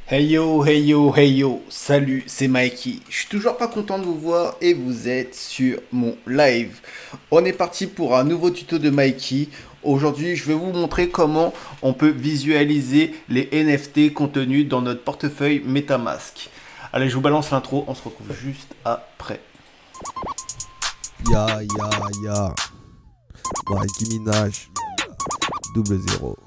Hey yo, hey yo, hey yo, salut, c'est Mikey. Je suis toujours pas content de vous voir et vous êtes sur mon live. On est parti pour un nouveau tuto de Mikey. Aujourd'hui, je vais vous montrer comment on peut visualiser les NFT contenus dans notre portefeuille MetaMask. Allez, je vous balance l'intro, on se retrouve juste après. Ya, ya, ya. Nicki Minaj. Double zéro.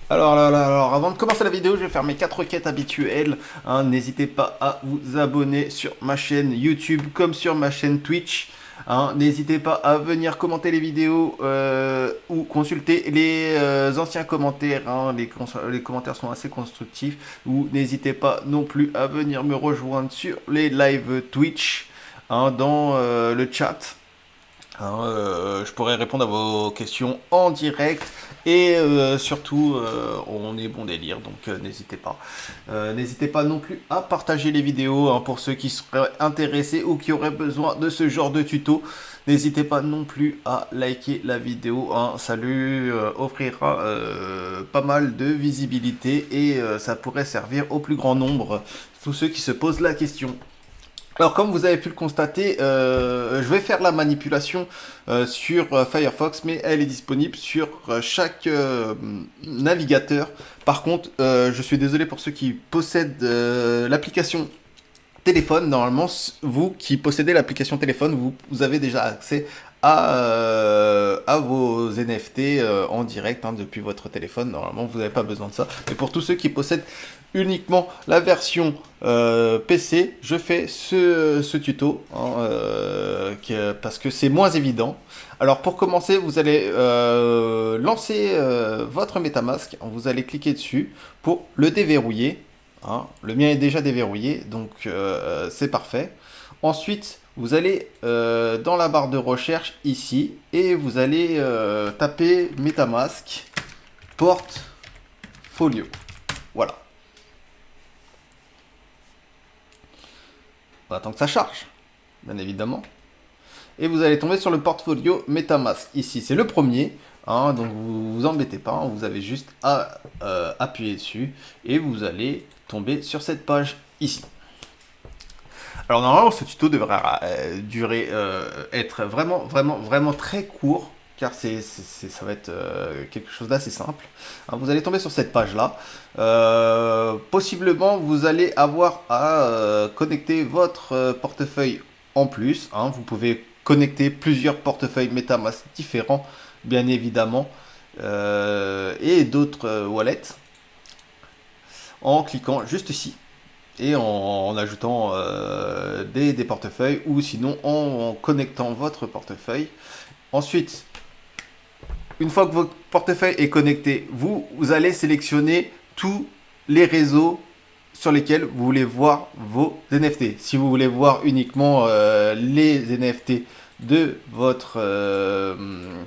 Alors, avant de commencer la vidéo, je vais faire mes 4 requêtes habituelles. Hein. N'hésitez pas à vous abonner sur ma chaîne YouTube comme sur ma chaîne Twitch. Hein. N'hésitez pas à venir commenter les vidéos ou consulter les anciens commentaires. Hein. Les commentaires sont assez constructifs. Ou n'hésitez pas non plus à venir me rejoindre sur les lives Twitch hein, dans le chat. Hein, je pourrais répondre à vos questions en direct et surtout on est bon délire donc n'hésitez pas. N'hésitez pas non plus à partager les vidéos hein, pour ceux qui seraient intéressés ou qui auraient besoin de ce genre de tuto. N'hésitez pas non plus à liker la vidéo, hein. Ça lui offrira pas mal de visibilité et ça pourrait servir au plus grand nombre, tous ceux qui se posent la question. Alors comme vous avez pu le constater, je vais faire la manipulation sur Firefox, mais elle est disponible sur chaque navigateur. Par contre, je suis désolé pour ceux qui possèdent l'application téléphone. Normalement, vous qui possédez l'application téléphone, vous avez déjà accès à vos NFT en direct hein, depuis votre téléphone. Normalement, vous n'avez pas besoin de ça. Mais pour tous ceux qui possèdent uniquement la version PC, je fais ce tuto hein, parce que c'est moins évident. Alors pour commencer, vous allez lancer votre MetaMask. Vous allez cliquer dessus pour le déverrouiller. Hein. Le mien est déjà déverrouillé, donc c'est parfait. Ensuite, vous allez dans la barre de recherche ici et vous allez taper MetaMask Portfolio. Voilà. On attend que ça charge, bien évidemment. Et vous allez tomber sur le portfolio MetaMask. Ici, c'est le premier. Hein, donc vous vous embêtez pas, hein, vous avez juste à appuyer dessus et vous allez tomber sur cette page ici. Alors normalement, ce tuto devrait durer, être vraiment très court, car ça va être quelque chose d'assez simple. Hein, vous allez tomber sur cette page-là. Possiblement, vous allez avoir à connecter votre portefeuille en plus. Hein. Vous pouvez connecter plusieurs portefeuilles MetaMask différents, bien évidemment, et d'autres wallets, en cliquant juste ici et en ajoutant des portefeuilles ou sinon en connectant votre portefeuille. Ensuite, une fois que votre portefeuille est connecté, vous allez sélectionner tous les réseaux sur lesquels vous voulez voir vos NFT. Si vous voulez voir uniquement les NFT de votre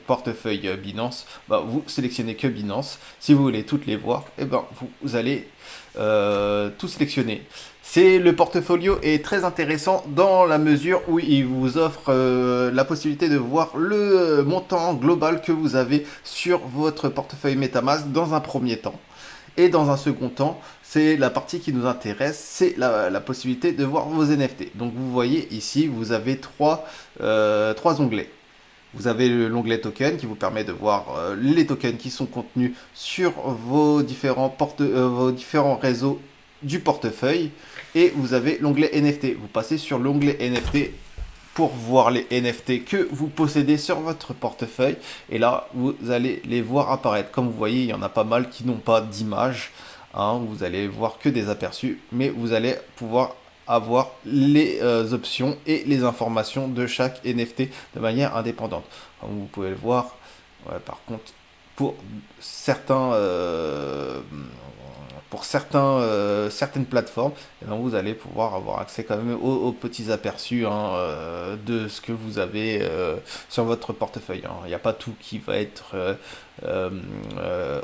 portefeuille Binance, bah, vous sélectionnez que Binance. Si vous voulez toutes les voir, eh ben, vous allez tout sélectionner. Le portfolio est très intéressant dans la mesure où il vous offre la possibilité de voir le montant global que vous avez sur votre portefeuille MetaMask dans un premier temps. Et dans un second temps, c'est la partie qui nous intéresse, c'est la possibilité de voir vos NFT. Donc vous voyez ici, vous avez trois onglets. Vous avez l'onglet token qui vous permet de voir les tokens qui sont contenus sur vos vos différents réseaux du portefeuille. Et vous avez l'onglet NFT. Vous passez sur l'onglet NFT pour voir les NFT que vous possédez sur votre portefeuille. Et là, vous allez les voir apparaître. Comme vous voyez, il y en a pas mal qui n'ont pas d'image. Hein, vous allez voir que des aperçus, mais vous allez pouvoir avoir les options et les informations de chaque NFT de manière indépendante. Comme vous pouvez le voir, ouais, par contre, pour certains, certaines plateformes, eh bien, vous allez pouvoir avoir accès quand même aux petits aperçus hein, de ce que vous avez sur votre portefeuille. Hein. Il n'y a pas tout qui va être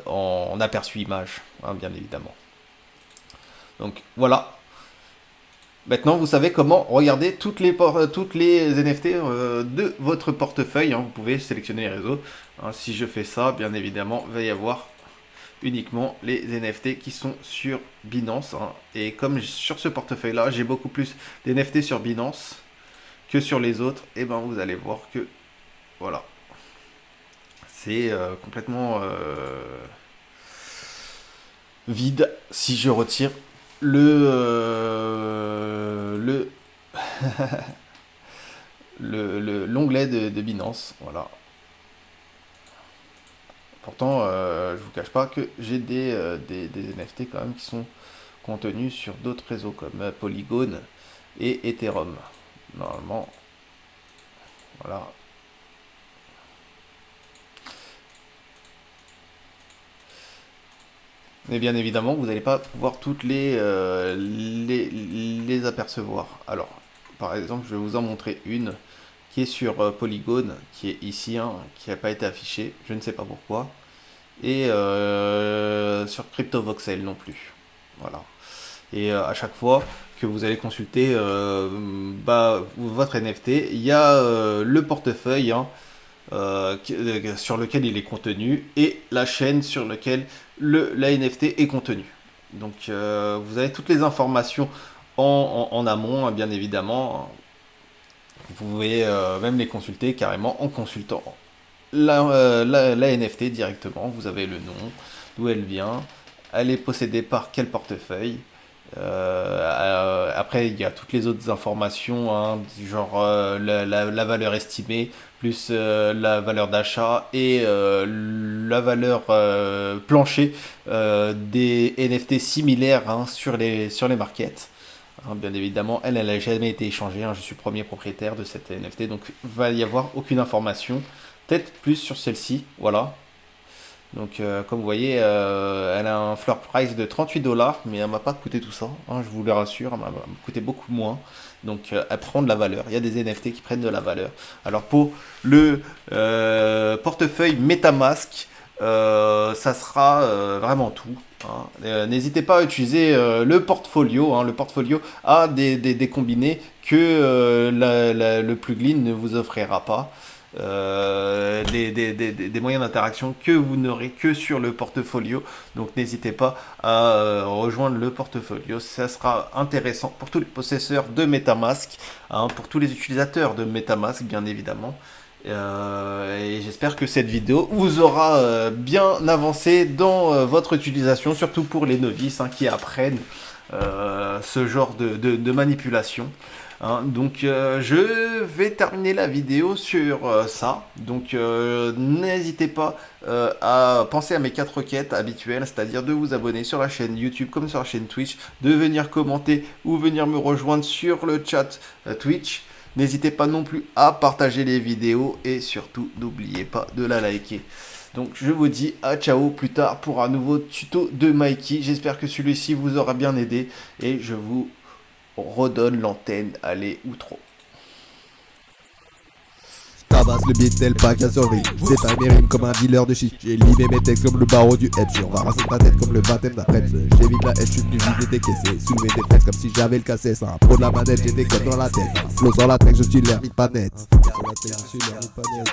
en aperçu image, hein, bien évidemment. Donc voilà. Maintenant, vous savez comment regarder toutes les NFT de votre portefeuille. Hein. Vous pouvez sélectionner les réseaux. Hein, si je fais ça, bien évidemment, il va y avoir uniquement les NFT qui sont sur Binance. Hein. Et comme sur ce portefeuille-là, j'ai beaucoup plus d'NFT sur Binance que sur les autres, et ben vous allez voir que voilà, c'est complètement vide si je retire l'onglet de Binance. Voilà. Pourtant, je vous cache pas que j'ai des NFT quand même qui sont contenus sur d'autres réseaux comme Polygon et Ethereum. Normalement, voilà. Mais bien évidemment, vous n'allez pas pouvoir toutes les apercevoir. Alors, par exemple, je vais vous en montrer une qui est sur Polygon, qui est ici, hein, qui n'a pas été affichée, je ne sais pas pourquoi. Et sur CryptoVoxel non plus. Voilà. Et à chaque fois que vous allez consulter votre NFT, il y a le portefeuille hein, sur lequel il est contenu et la chaîne sur laquelle la NFT est contenu. Donc vous avez toutes les informations en amont, hein, bien évidemment. Vous pouvez même les consulter carrément en consultant la NFT directement. Vous avez le nom, d'où elle vient, elle est possédée par quel portefeuille. Après, il y a toutes les autres informations, hein, du genre la valeur estimée, plus la valeur d'achat et la valeur plancher des NFT similaires hein, sur les markets. Hein, bien évidemment, elle n'a jamais été échangée. Hein, je suis premier propriétaire de cette NFT, donc il va y avoir aucune information. Peut-être plus sur celle-ci, voilà. Donc comme vous voyez, elle a un floor price de 38$, mais elle m'a pas coûté tout ça, hein, je vous le rassure, elle m'a coûté beaucoup moins. Donc elle prend de la valeur, il y a des NFT qui prennent de la valeur. Alors pour le portefeuille MetaMask, ça sera vraiment tout. Hein. N'hésitez pas à utiliser le portfolio. Hein. Le portfolio a des combinés que le plugin ne vous offrira pas. Des moyens d'interaction que vous n'aurez que sur le portfolio. Donc n'hésitez pas à rejoindre le portfolio. Ça sera intéressant pour tous les possesseurs de MetaMask, hein, pour tous les utilisateurs de MetaMask bien évidemment. Et j'espère que cette vidéo vous aura bien avancé dans votre utilisation, surtout pour les novices hein, qui apprennent ce genre de manipulation. Hein, donc je vais terminer la vidéo sur ça. Donc n'hésitez pas à penser à mes 4 requêtes habituelles, c'est-à-dire de vous abonner sur la chaîne YouTube comme sur la chaîne Twitch, de venir commenter ou venir me rejoindre sur le chat Twitch. N'hésitez pas non plus à partager les vidéos et surtout n'oubliez pas de la liker. Donc je vous dis à ciao plus tard pour un nouveau tuto de Mikey. J'espère que celui-ci vous aura bien aidé et je vous redonne l'antenne, allez outro. Tabasse le beat tel pas qu'à survie. J'éteins mes rimes comme un dealer de shit. J'ai limé mes textes comme le barreau du Edge. On va raser ta tête comme le baptême d'après. J'évite la haine, je suis venu vider tes caissés. Soulever des fraises comme si j'avais le cassé. C'est un pro de la manette, j'ai des codes dans la tête. Flow sur la tête, je suis l'air pas net. Sur la tête, je suis l'air pas net,